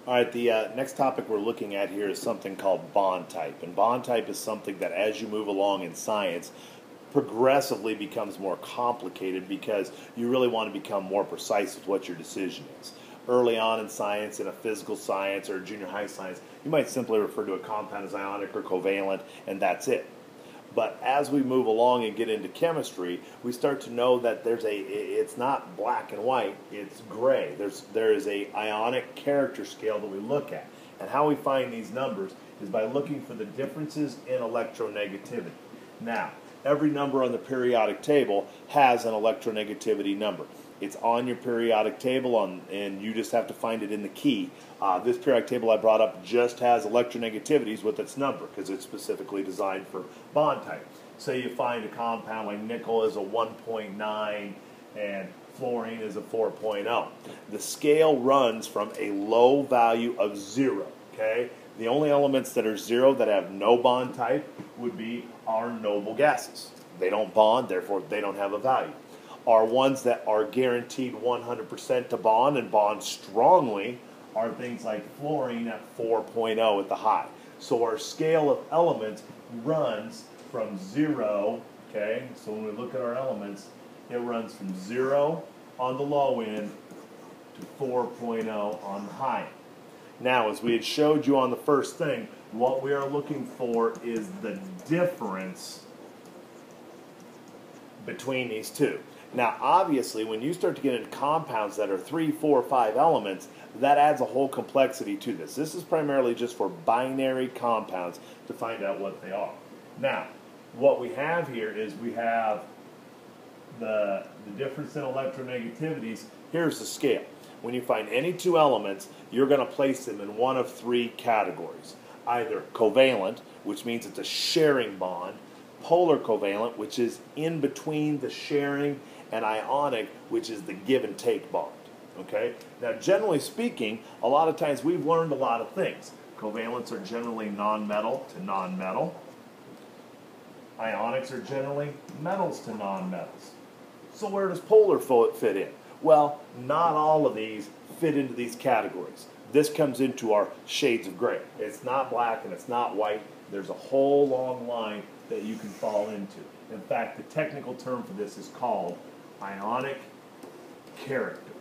All right, the next topic we're looking at here is something called bond type. And bond type is something that as you move along in science, progressively becomes more complicated because you really want to become more precise with what your decision is. Early on in science, in a physical science or junior high science, you might simply refer to a compound as ionic or covalent, and that's it. But as we move along and get into chemistry, we start to know that it's not black and white, it's gray. There is a Ionic Character scale that we look at. And how we find these numbers is by looking for the differences in electronegativity. Now, every number on the periodic table has an electronegativity number. It's on your periodic table, and you just have to find it in the key. This periodic table I brought up just has electronegativities with its number because it's specifically designed for bond type. Say you find a compound like nickel is a 1.9 and fluorine is a 4.0. The scale runs from a low value of 0. Okay? The only elements that are 0 that have no bond type would be our noble gases. They don't bond, therefore they don't have a value. Our ones that are guaranteed 100% to bond and bond strongly are things like fluorine at 4.0 at the high. So our scale of elements runs from 0, okay? So when we look at our elements, it runs from 0 on the low end to 4.0 on the high end. Now, as we had showed you on the first thing, what we are looking for is the difference between these two. Now, obviously, when you start to get into compounds that are 3, 4, 5 elements, that adds a whole complexity to this. This is primarily just for binary compounds to find out what they are. Now, what we have here is we have the difference in electronegativities. Here's the scale. When you find any two elements, you're going to place them in one of three categories. Either covalent, which means it's a sharing bond, polar covalent, which is in between the sharing, and ionic, which is the give and take bond. Okay? Now, generally speaking, a lot of times we've learned a lot of things. Covalents are generally non-metal to non-metal. Ionics are generally metals to non-metals. So where does polar fit in? Well, not all of these fit into these categories. This comes into our shades of gray. It's not black and it's not white. There's a whole long line that you can fall into. In fact, the technical term for this is called Ionic Character,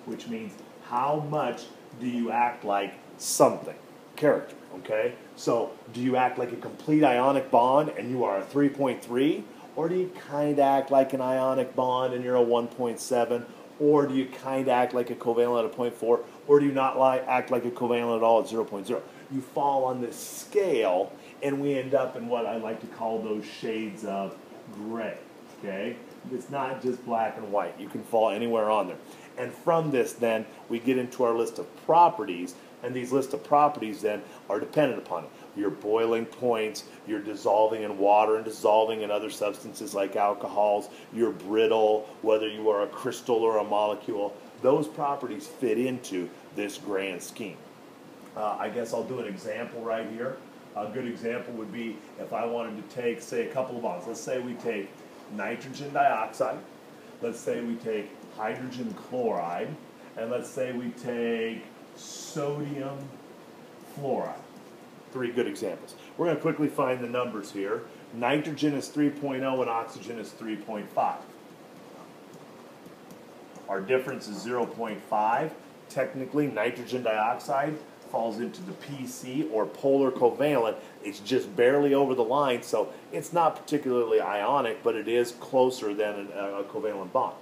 which means how much do you act like something? Character, okay? So, do you act like a complete ionic bond and you are a 3.3? Or do you kind of act like an ionic bond and you're a 1.7? Or do you kind of act like a covalent at a 0.4? Or do you not act like a covalent at all at 0.0? You fall on this scale, and we end up in what I like to call those shades of gray, okay? It's not just black and white. You can fall anywhere on there. And from this, then, we get into our list of properties, and these list of properties, then, are dependent upon it. Your boiling points, your dissolving in water and dissolving in other substances like alcohols, your brittle, whether you are a crystal or a molecule, those properties fit into this grand scheme. I guess I'll do an example right here. A good example would be if I wanted to take, say, a couple of bonds. Let's say we take nitrogen dioxide. Let's say we take hydrogen chloride. And let's say we take sodium fluoride. Three good examples. We're going to quickly find the numbers here. Nitrogen is 3.0 and oxygen is 3.5. Our difference is 0.5. Technically, nitrogen dioxide falls into the PC or polar covalent. It's just barely over the line, so it's not particularly ionic, but it is closer than a covalent bond.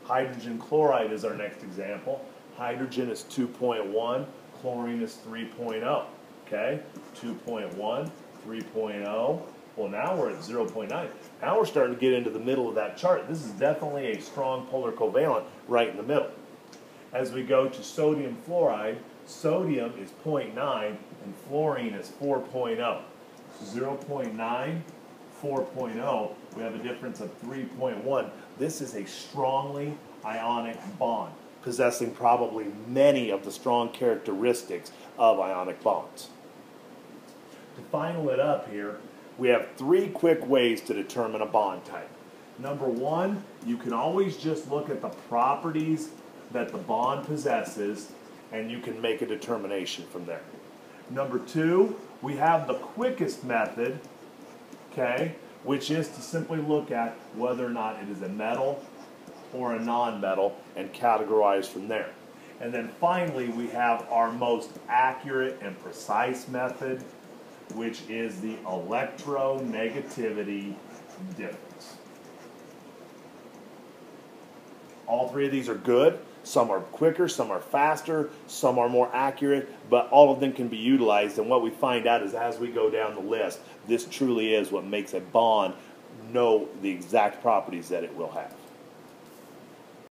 Hydrogen chloride is our next example. Hydrogen is 2.1, chlorine is 3.0. Okay, 2.1, 3.0. Well, now we're at 0.9. Now we're starting to get into the middle of that chart. This is definitely a strong polar covalent right in the middle. As we go to sodium fluoride, sodium is 0.9 and fluorine is 4.0. 0.9, 4.0, we have a difference of 3.1. This is a strongly ionic bond, possessing probably many of the strong characteristics of ionic bonds. To final it up here, we have three quick ways to determine a bond type. Number one, you can always just look at the properties that the bond possesses and you can make a determination from there. Number two, we have the quickest method, okay, which is to simply look at whether or not it is a metal or a non-metal and categorize from there. And then finally, we have our most accurate and precise method, which is the electronegativity difference. All three of these are good. Some are quicker, some are faster, some are more accurate, but all of them can be utilized. And what we find out is as we go down the list, this truly is what makes a bond know the exact properties that it will have.